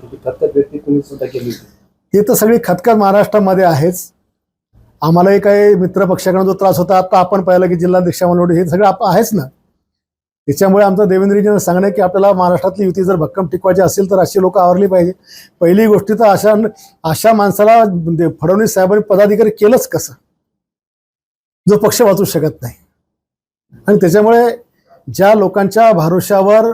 होती, खतखत व्यक्ती तुम्ही सुद्धा केली होती. ही तर सगळी खतखत महाराष्ट्रामध्ये आहेच. आम्हालाही काही मित्र पक्षाकडून जो त्रास होता, आता आपण पाहिलं की जिल्हाध्यक्ष म्हणून हे सगळं आहेच ना. त्याच्यामुळे आमचं देवेंद्रजींना सांगणं की आपल्याला महाराष्ट्रातली युती जर भक्कम टिकवायची असेल तर अशी लोक आवरली पाहिजे. पहिली गोष्टी तर अशा माणसाला फडणवीस साहेबांनी पदाधिकारी केलंच कसं, जो पक्ष वाचू शकत नाही. आणि त्याच्यामुळे ज्या लोकांच्या भरोशावर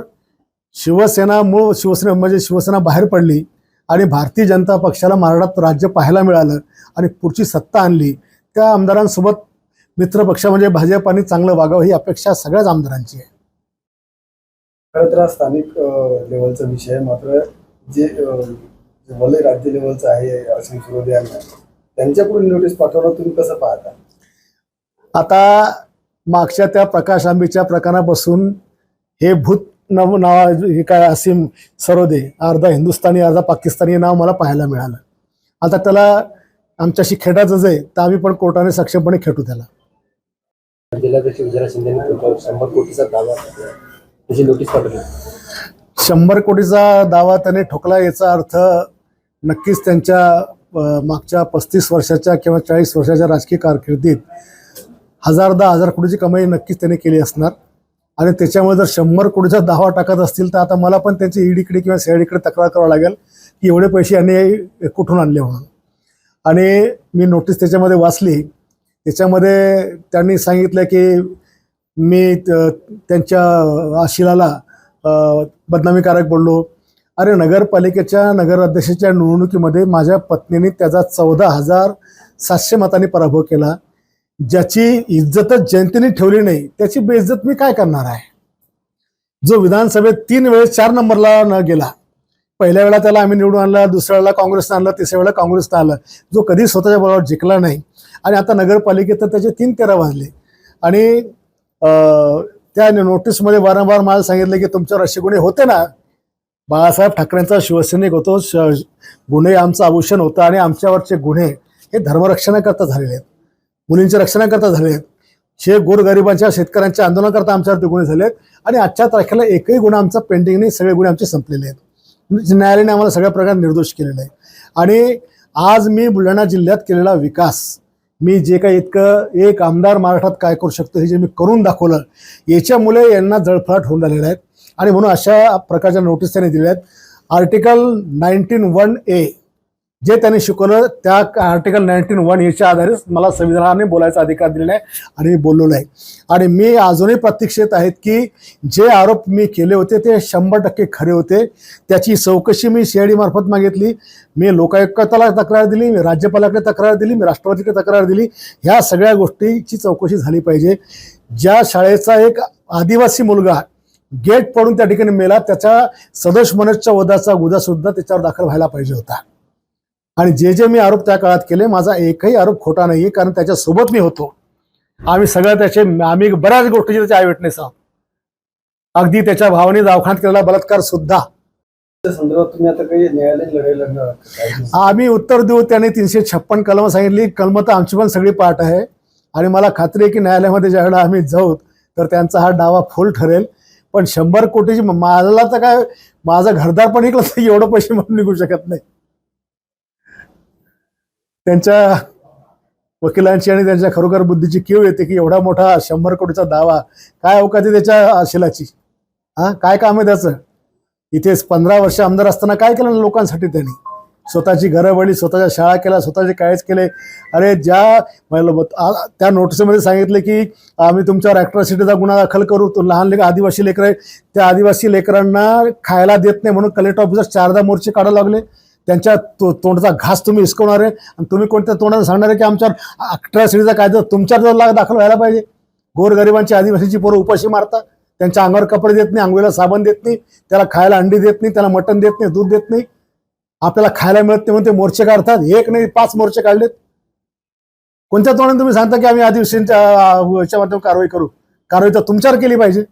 मूळ शिवसेना म्हणजे शिवसेना बाहेर पडली आणि भारतीय जनता पक्षाला महाराष्ट्रात राज्य पाहायला मिळालं आणि पुढची सत्ता आणली, त्या आमदारांसोबत मित्रपक्ष म्हणजे भाजपाने चांगलं वागावं ही अपेक्षा सगळ्याच आमदारांची आहे. खरं तर स्थानिक लेवलचा विषय, मात्र जे वलय राज्य लेवलचं आहे अश्विन शिरोडे यांना त्यांच्याकडून नोटीस पाठवणं तुम्ही कसं पाहता? आता मागच्या त्या प्रकाश आंबेच्या प्रकरणापासून हे भूत नाव हे काय असीम सरोदे, अर्धा हिंदुस्थानी अर्धा पाकिस्तानी नाव मला पाहायला मिळालं. आता त्याला आमच्याशी खेटायचंच आहे तर आम्ही पण कोर्टाने सक्षमपणे खेटू त्याला. जिल्हाध्यक्ष विजय शिंदेने 100 कोटीचा दावा त्याची नोटीस पाठवली. 100 कोटीचा दावा त्याने ठोकला याचा अर्थ नक्कीच त्यांच्या मागच्या 35 वर्षाच्या किंवा 40 वर्षाच्या राजकीय कारकिर्दीत 1000 कोटीची कमाई नक्कीच त्याने केली असणार. आणि त्याच्यामुळे जर 100 कोटीचा दावा टाकत असतील तर आता मला पण त्यांची ईडीकडे किंवा सीआयडीकडे तक्रार करावं लागेल की एवढे पैसे यांनी कुठून आणले म्हणून. आणि मी नोटीस त्याच्यामध्ये वाचली, त्याच्यामध्ये त्यांनी सांगितलं की मी त्यांच्या आशिलाला बदनामीकारक बोललो. अरे, नगरपालिकेच्या नगराध्यक्षाच्या निवडणुकीमध्ये माझ्या पत्नीने त्याचा 14,700 मतांनी पराभव केला. ज्याची इज्जतच जनतेने ठेवली नाही त्याची बेइज्जत मी काय करणार आहे. जो विधानसभेत 3 वेळेस 4 नंबरला न गेला, पहिल्या वेळा त्याला आम्ही निवडून आणलं, दुसऱ्या वेळेला काँग्रेसनं आणलं, तिसऱ्या वेळेला काँग्रेसनं आलं, जो कधी स्वतःच्या बरोबर जिंकला नाही. आणि आता नगरपालिकेत तर त्याचे 3-13 वाजले. आणि त्या नोटीसमध्ये वारंवार मला सांगितलं की तुमच्यावर असे गुन्हे होते ना. बाळासाहेब ठाकरेंचा शिवसैनिक होतो, गुन्हे आमचं आभूषण होतं आणि आमच्यावरचे गुन्हे हे धर्मरक्षणाकरता झालेले आहेत, मुलींच्या रक्षणाकरता झाले आहेत, हे गोरगरिबांच्या शेतकऱ्यांच्या आंदोलनाकरता आमच्यावरती गुन्हे झाले आहेत. आणि आजच्या तारखेला एकही गुन्हा आमचा पेंडिंग नाही, सगळे गुन्हे आमचे संपलेले आहेत. न्यायालयाने आम्हाला सगळ्या प्रकारे निर्दोष केलेला आहे. आणि आज मी बुलढाणा जिल्ह्यात केलेला विकास, मी जे काही इतकं एक आमदार महाराष्ट्रात काय करू शकतो हे जे मी करून दाखवलं, याच्यामुळे यांना जळफळाट होऊन राहिलेला आहे. आणि म्हणून अशा प्रकारच्या नोटीस त्यांनी दिल्या आहेत. आर्टिकल 19(1)(a) जे त्यांनी शिकवलं त्या आर्टिकल 19(1)(a) च्या आधारेच मला संविधानाने बोलायचा अधिकार दिलेला आहे आणि मी बोललेलो आहे. आणि मी अजूनही प्रतीक्षेत आहेत की जे आरोप मी केले होते ते 100% खरे होते. त्याची चौकशी मी सीआयडी मार्फत मागितली, मी लोकायुक्ताला तक्रार दिली, मी राज्यपालाकडे तक्रार दिली, मी राष्ट्रपतीकडे तक्रार दिली. ह्या सगळ्या गोष्टीची चौकशी झाली पाहिजे. ज्या शाळेचा एक आदिवासी मुलगा गेट पडून त्या ठिकाणी मेला, त्याच्या सदोष मनसच्या वधाचा गुन्हासुद्धा त्याच्यावर दाखल व्हायला पाहिजे होता. आणि जे मी आरोप त्या काळात केले, माझा एकही आरोप खोटा नाही आहे, कारण त्याच्यासोबत मी होतो. आम्ही बऱ्याच गोष्टीचे त्याचे आय विटनेस आहोत. अगदी त्याच्या भावाने दवाखान्यात केलेला बलात्कार सुद्धा. त्या संदर्भात तुम्ही आता काही न्यायालयीन लढाई लढणार? आम्ही उत्तर देऊ. त्याने 356 कलम सांगितली. कलम तर आमची पण सगळी पाठ आहे. आणि मला खात्री आहे की न्यायालयामध्ये ज्यावेळेला आम्ही जाऊ तर त्यांचा हा डावा फुल ठरेल. पण 100 कोटीची मला तर काय, माझं घरदार पण ऐकलं तर एवढं पैसे म्हणून निघू शकत नाही. त्यांच्या वकिलांची आणि त्यांच्या खरोखर बुद्धीची कीव येते की एवढा मोठा 100 कोटीचा दावा काय अवकाती त्याच्या आशिलाची. काय काम आहे त्याचं. इथेच 15 वर्ष आमदार असताना काय केलं लोकांसाठी त्यांनी. स्वतःची घरं बळी, स्वतःच्या शाळा केल्या, स्वतःचे कायच केले. अरे, त्या नोटीसमध्ये सांगितले की आम्ही तुमच्यावर ॲट्रॉसिटीचा गुन्हा दाखल करू. तो लहान आदिवासी लेकरं आहे, त्या आदिवासी लेकरांना खायला देत नाही म्हणून कलेक्टर ऑफिसर 4दा मोर्चे काढायला लागले. त्यांच्या तोंडचा घास तुम्ही हिसकवणार आहे आणि तुम्ही कोणत्या तोंडाने सांगणार आहे की आमच्यावर अट्रॉसिटीचा कायदा तुमच्यावर दाखल व्हायला पाहिजे. गोरगरिबांची आदिवासीची पोरं उपाशी मारतात, त्यांच्या अंगावर कपडे देत नाही, आंघोळीला साबण देत नाही, त्याला खायला अंडी देत नाही, त्याला मटण देत नाही, दूध देत नाही. आपल्याला खायला मिळत नाही म्हणून ते मोर्चे काढतात. 1 नाही 5 मोर्चे काढलेत. कोणत्या तोंडाने तुम्ही सांगता की आम्ही आदिवासींच्या याच्या माध्यमातून कारवाई करू. कारवाई तर तुमच्यावर केली पाहिजे.